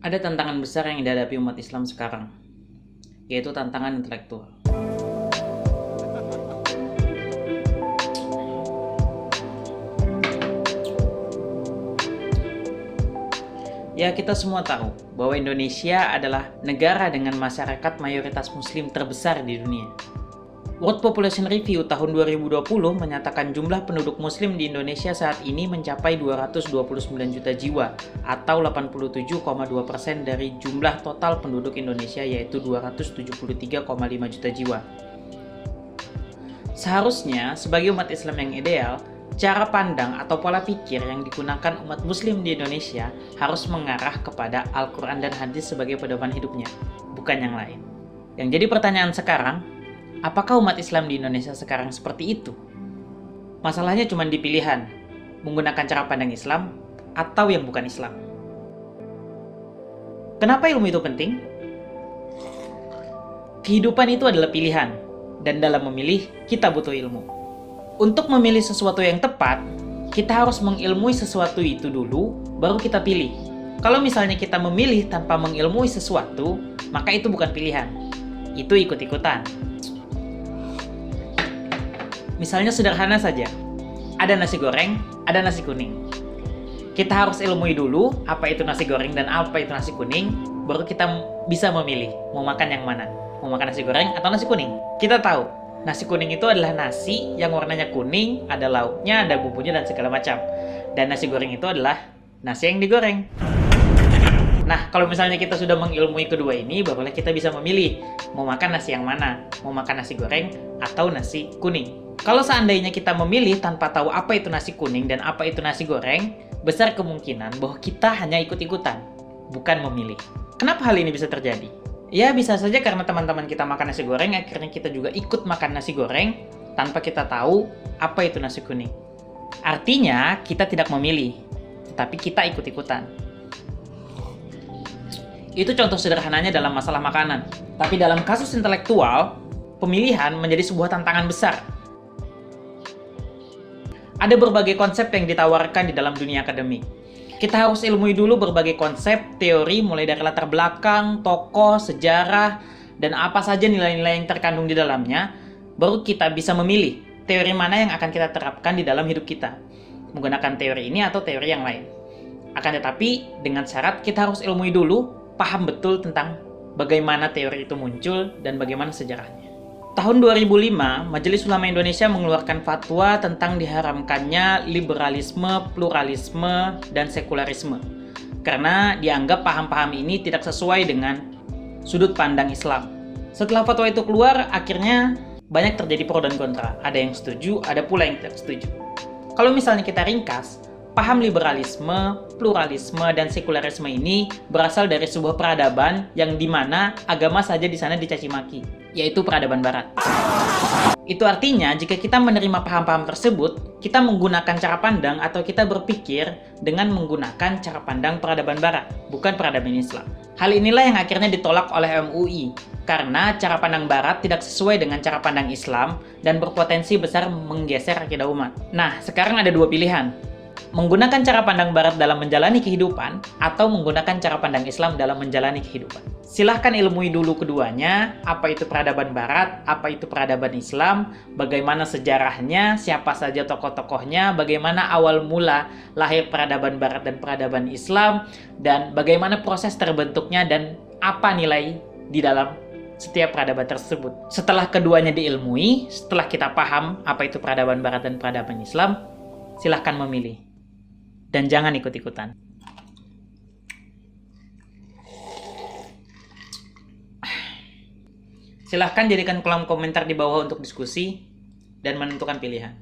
Ada tantangan besar yang dihadapi umat Islam sekarang, yaitu tantangan intelektual. Ya, kita semua tahu bahwa Indonesia adalah negara dengan masyarakat mayoritas muslim terbesar di dunia. World Population Review tahun 2020 menyatakan jumlah penduduk muslim di Indonesia saat ini mencapai 229 juta jiwa atau 87,2% dari jumlah total penduduk Indonesia, yaitu 273,5 juta jiwa. Seharusnya sebagai umat Islam yang ideal, cara pandang atau pola pikir yang digunakan umat muslim di Indonesia harus mengarah kepada Al-Quran dan Hadis sebagai pedoman hidupnya, bukan yang lain. Yang jadi pertanyaan sekarang, apakah umat Islam di Indonesia sekarang seperti itu? Masalahnya cuma di pilihan, menggunakan cara pandang Islam atau yang bukan Islam. Kenapa ilmu itu penting? Kehidupan itu adalah pilihan, dan dalam memilih, kita butuh ilmu. Untuk memilih sesuatu yang tepat, kita harus mengilmui sesuatu itu dulu, baru kita pilih. Kalau misalnya kita memilih tanpa mengilmui sesuatu, maka itu bukan pilihan. Itu ikut-ikutan. Misalnya sederhana saja, ada nasi goreng, ada nasi kuning. Kita harus ilmui dulu apa itu nasi goreng dan apa itu nasi kuning, baru kita bisa memilih mau makan yang mana. Mau makan nasi goreng atau nasi kuning. Kita tahu, nasi kuning itu adalah nasi yang warnanya kuning, ada lauknya, ada bumbunya dan segala macam. Dan nasi goreng itu adalah nasi yang digoreng. Nah, kalau misalnya kita sudah mengilmui kedua ini, barulah kita bisa memilih mau makan nasi yang mana, mau makan nasi goreng atau nasi kuning. Kalau seandainya kita memilih tanpa tahu apa itu nasi kuning dan apa itu nasi goreng, besar kemungkinan bahwa kita hanya ikut-ikutan, bukan memilih. Kenapa hal ini bisa terjadi? Ya, bisa saja karena teman-teman kita makan nasi goreng, akhirnya kita juga ikut makan nasi goreng tanpa kita tahu apa itu nasi kuning. Artinya, kita tidak memilih, tetapi kita ikut-ikutan. Itu contoh sederhananya dalam masalah makanan. Tapi dalam kasus intelektual, pemilihan menjadi sebuah tantangan besar. Ada berbagai konsep yang ditawarkan di dalam dunia akademik. Kita harus ilmui dulu berbagai konsep, teori, mulai dari latar belakang, tokoh, sejarah, dan apa saja nilai-nilai yang terkandung di dalamnya, baru kita bisa memilih teori mana yang akan kita terapkan di dalam hidup kita, menggunakan teori ini atau teori yang lain. Akan tetapi, dengan syarat kita harus ilmui dulu, paham betul tentang bagaimana teori itu muncul dan bagaimana sejarahnya. Tahun 2005, Majelis Ulama Indonesia mengeluarkan fatwa tentang diharamkannya liberalisme, pluralisme, dan sekularisme. Karena dianggap paham-paham ini tidak sesuai dengan sudut pandang Islam. Setelah fatwa itu keluar, akhirnya banyak terjadi pro dan kontra. Ada yang setuju, ada pula yang tidak setuju. Kalau misalnya kita ringkas, paham liberalisme, pluralisme, dan sekularisme ini berasal dari sebuah peradaban yang dimana agama saja di sana dicaci maki, yaitu peradaban barat. Itu artinya jika kita menerima paham-paham tersebut, kita menggunakan cara pandang atau kita berpikir dengan menggunakan cara pandang peradaban barat, bukan peradaban Islam. Hal inilah yang akhirnya ditolak oleh MUI, karena cara pandang barat tidak sesuai dengan cara pandang Islam dan berpotensi besar menggeser akidah umat. Nah, sekarang ada dua pilihan. Menggunakan cara pandang barat dalam menjalani kehidupan atau menggunakan cara pandang Islam dalam menjalani kehidupan. Silahkan ilmui dulu keduanya, apa itu peradaban barat, apa itu peradaban Islam, bagaimana sejarahnya, siapa saja tokoh-tokohnya, bagaimana awal mula lahir peradaban barat dan peradaban Islam, dan bagaimana proses terbentuknya dan apa nilai di dalam setiap peradaban tersebut. Setelah keduanya diilmui, setelah kita paham apa itu peradaban barat dan peradaban Islam, silahkan memilih. Dan jangan ikut-ikutan. Silahkan jadikan kolom komentar di bawah untuk diskusi dan menentukan pilihan.